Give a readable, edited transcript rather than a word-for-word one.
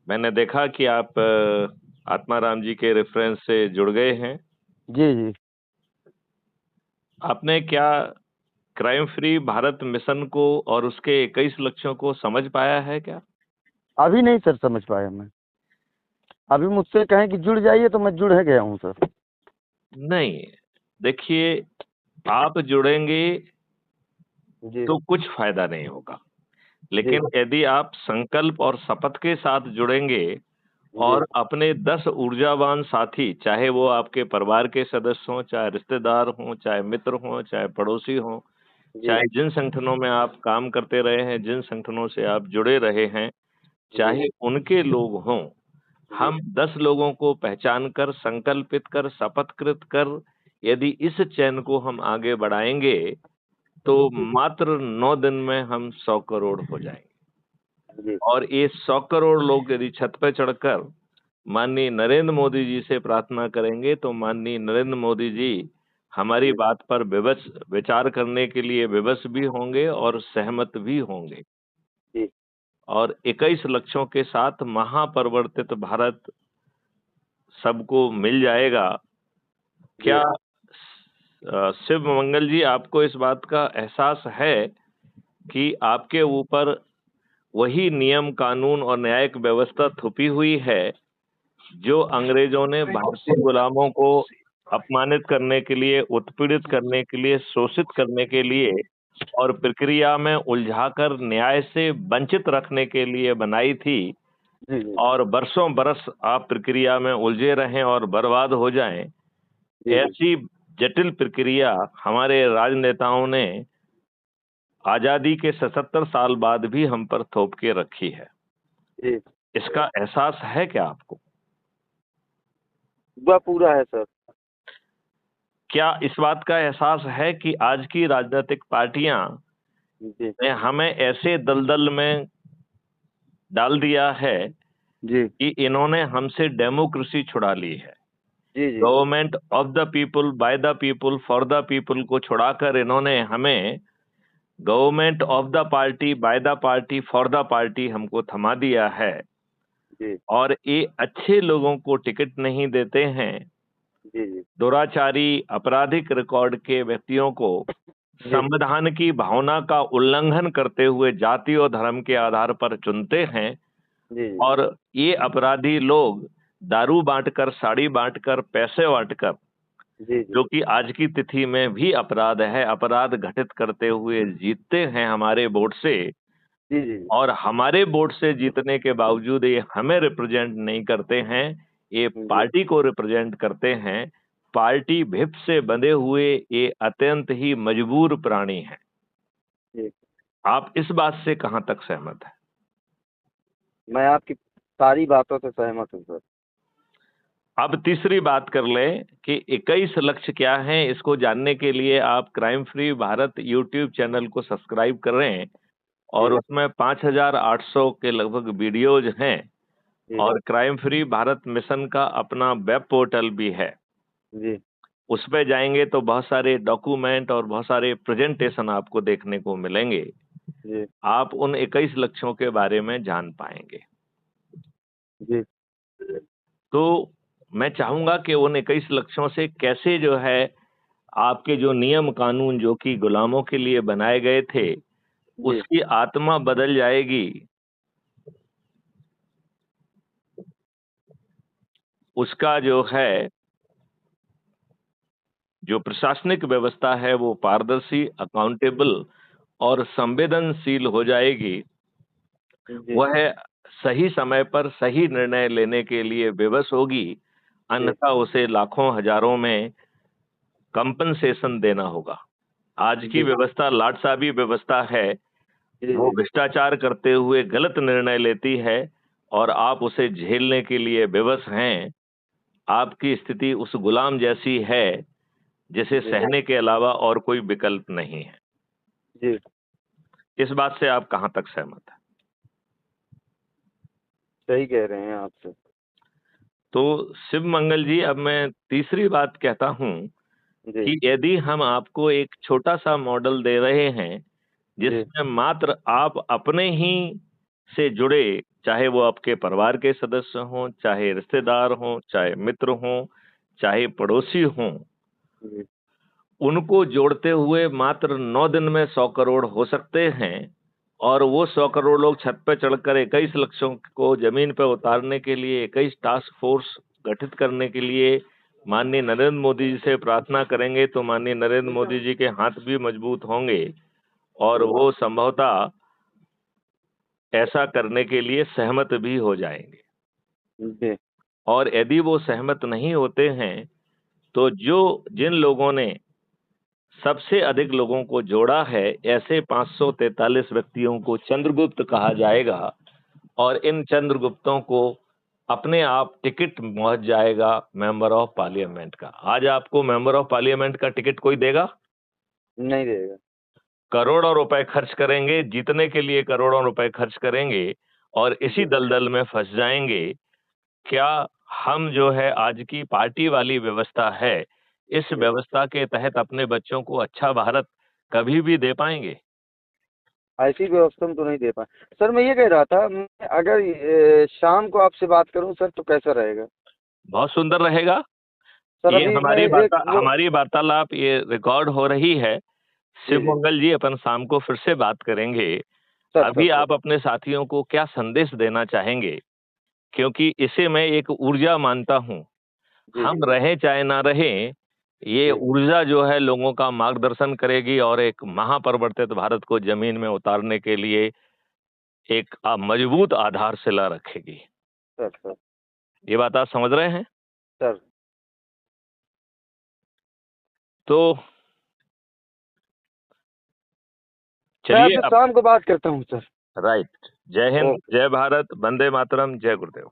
मैंने देखा कि आप आत्माराम जी के रेफरेंस से जुड़ गए हैं। जी जी। आपने क्या क्राइम फ्री भारत मिशन को और उसके 21 लक्ष्यों को समझ पाया है क्या? अभी नहीं सर समझ पाया मैं। अभी मुझसे कहें कि जुड़ जाइए तो मैं जुड़ है गया हूँ सर। नहीं, देखिए, आप जुड़ेंगे जी तो कुछ फायदा नहीं होगा, जी लेकिन यदि आप संकल्प और शपथ के साथ जुड़ेंगे जी और अपने 10 ऊर्जावान साथी, चाहे वो आपके परिवार के सदस्य हों, चाहे रिश्तेदार हों, चाहे मित्र हों, चाहे पड़ोसी हों, जी चाहे जिन संगठनों में आप काम करते रहे हैं, जिन संगठनों से आप जुड़े रहे हैं, जी चाहे उनके लोग हों, जी हम 10 लोगों को पहचान कर, संकल्पित कर, शपथकृत कर, यदि इस चैन को हम आगे बढ़ाएंगे, तो मात्र 9 दिन में हम 100 करोड़ हो जाएंगे। जी और ये 100 करोड़ लोग यदि छत पे चढ़कर माननीय नरेंद्र मोदी जी से प्रार्थना करेंगे, तो माननीय नरेंद्र मोदी जी हमारी जी बात पर विवश विचार करने के लिए विवश भी होंगे और सहमत भी होंगे। जी और 21 लक्ष्यों के साथ महापरिवर्तित भारत सबको मिल जाएगा। क्या जी शिव मंगल जी, आपको इस बात का एहसास है कि आपके ऊपर वही नियम, कानून और न्यायिक व्यवस्था थुपी हुई है जो अंग्रेजों ने भारतीय गुलामों को अपमानित करने के लिए, उत्पीड़ित करने के लिए, शोषित करने के लिए और प्रक्रिया में उलझाकर न्याय से वंचित रखने के लिए बनाई थी? जी जी और बरसों बरस आप प्रक्रिया में उलझे रहें और बर्बाद हो जाएं, जी जी ऐसी जटिल प्रक्रिया हमारे राजनेताओं ने आजादी के 77 साल बाद भी हम पर थोप के रखी है। जी। इसका एहसास है क्या आपको? वह पूरा है सर। क्या इस बात का एहसास है कि आज की राजनीतिक पार्टियां जी ने हमें ऐसे दलदल में डाल दिया है जी कि इन्होंने हमसे डेमोक्रेसी छुड़ा ली है। जी जी government of the people, by the people, for the people को छुड़ाकर इन्होंने हमें government of the party, by the party, for the party हमको थमा दिया है। जी और ये अच्छे लोगों को टिकट नहीं देते हैं। जी जी दुराचारी, आपराधिक रिकॉर्ड के व्यक्तियों को जी संविधान की भावना का उल्लंघन करते हुए जाति और धर्म के आधार पर चुनते हैं। जी और ये अपराधी लोग दारू बांटकर, साड़ी बांटकर, पैसे बांटकर, जी जी जो कि आज की तिथि में भी अपराध है, अपराध घटित करते हुए जीतते हैं हमारे वोट से। जी जी और हमारे वोट से जीतने के बावजूद ये हमें रिप्रेजेंट नहीं करते हैं, ये जी पार्टी को रिप्रेजेंट करते हैं। पार्टी व्हिप से बंधे हुए ये अत्यंत ही मजबूर प्राणी हैं। जी। आप इस बात से कहां तक सहमत हैं? मैं आपकी सारी बातों से सहमत हूँ सर। अब तीसरी बात कर लें कि 21 लक्ष्य क्या हैं, इसको जानने के लिए आप crime free Bharat YouTube channel को सब्सक्राइब करें। और जी उसमें 5,800 के लगभग वीडियोज हैं। जी और क्राइम फ्री भारत मिशन का अपना वेब पोर्टल भी है। जी उस पे जाएंगे तो बहुत सारे डॉक्यूमेंट और बहुत सारे प्रेजेंटेशन आपको देखने को मिलेंगे। जी आप उन 21 लक्ष्यों के बारे में जान पाएंगे। जी तो मैं चाहूंगा कि उन 21 लक्ष्यों से कैसे जो है आपके जो नियम कानून जो कि गुलामों के लिए बनाए गए थे, जी उसकी आत्मा बदल जाएगी। उसका जो है, जो प्रशासनिक व्यवस्था है वो पारदर्शी, अकाउंटेबल और संवेदनशील हो जाएगी। जी वह सही समय पर सही निर्णय लेने के लिए विवश होगी, जी अन्यथा उसे लाखों हजारों में कंपनसेशन देना होगा। आज की जी व्यवस्था लाटसाबी व्यवस्था है। जी वो जी भ्रष्टाचार करते हुए गलत निर्णय लेती है और आप उसे झेलने के लिए विवश हैं। आपकी स्थिति उस गुलाम जैसी है जिसे जी सहने के अलावा और कोई विकल्प नहीं है। जी। इस बात से आप कहां तक सहमत हैं? सही कह रहे हैं आप सर। तो शिव मंगल जी, अब मैं तीसरी बात कहता हूं जी कि यदि हम आपको एक छोटा सा मॉडल दे रहे हैं जी जिसमें मात्र आप अपने ही से जुड़े, चाहे वो आपके परिवार के सदस्य हों, चाहे रिश्तेदार हों, चाहे मित्र हों, चाहे पड़ोसी हों, जी उनको जोड़ते हुए मात्र 9 दिन में 100 करोड़ हो सकते हैं। और वो 100 करोड़ लोग छत पे चढ़कर 21 लक्ष्यों को जमीन पे उतारने के लिए 21 टास्क फोर्स गठित करने के लिए माननीय नरेंद्र मोदी जी से प्रार्थना करेंगे तो माननीय नरेंद्र मोदी जी के हाथ भी मजबूत होंगे और वो संभवतः ऐसा करने के लिए सहमत भी हो जाएंगे। जी और यदि वो सहमत नहीं होते हैं तो जिन लोगों ने सबसे अधिक लोगों को जोड़ा है, ऐसे 543 व्यक्तियों को चंद्रगुप्त कहा जाएगा और इन चंद्रगुप्तों को अपने आप टिकट पहुंच जाएगा मेंबर ऑफ पार्लियामेंट का। आज आपको मेंबर ऑफ पार्लियामेंट का टिकट कोई देगा? नहीं देगा। करोड़ों रुपए खर्च करेंगे, जीतने के लिए करोड़ों रुपए खर्च करेंगे और इसी दलदल में फंस जाएंगे। क्या हम जो है आज की पार्टी वाली व्यवस्था है, इस व्यवस्था के तहत अपने बच्चों को अच्छा भारत कभी भी दे पाएंगे? ऐसी व्यवस्था में तो नहीं दे पाए। सर मैं ये कह रहा था, मैं अगर शाम को आपसे बात करूं सर तो कैसा रहेगा? बहुत सुंदर रहेगा। सर ये अभी मैं एक वो हमारी वार्तालाप ये रिकॉर्ड हो रही है। जी शिव जी मंगल जी, अपन शाम को फिर से बात करेंगे। सर अभी सर आप अपने साथियों को क्या संदेश देना चाहेंगे? क्योंकि इसे मैं एक ऊर्जा मानता हूं। जी हम रहें चाहे ना रहें, ये जी ऊर्जा जो है लोगों का मार्गदर्शन करेगी और एक महापरिवर्तित भारत को जमीन में उतारने के लिए एक मजबूत आधारशिला रखेगी। सर सर ये बात आप समझ रहे हैं? सर तो मैं चलिए आपसे अब। शाम को बात करता हूँ सर। राइट। जय हिंद, ओके। जय भारत, वंदे मातरम, जय गुरुदेव।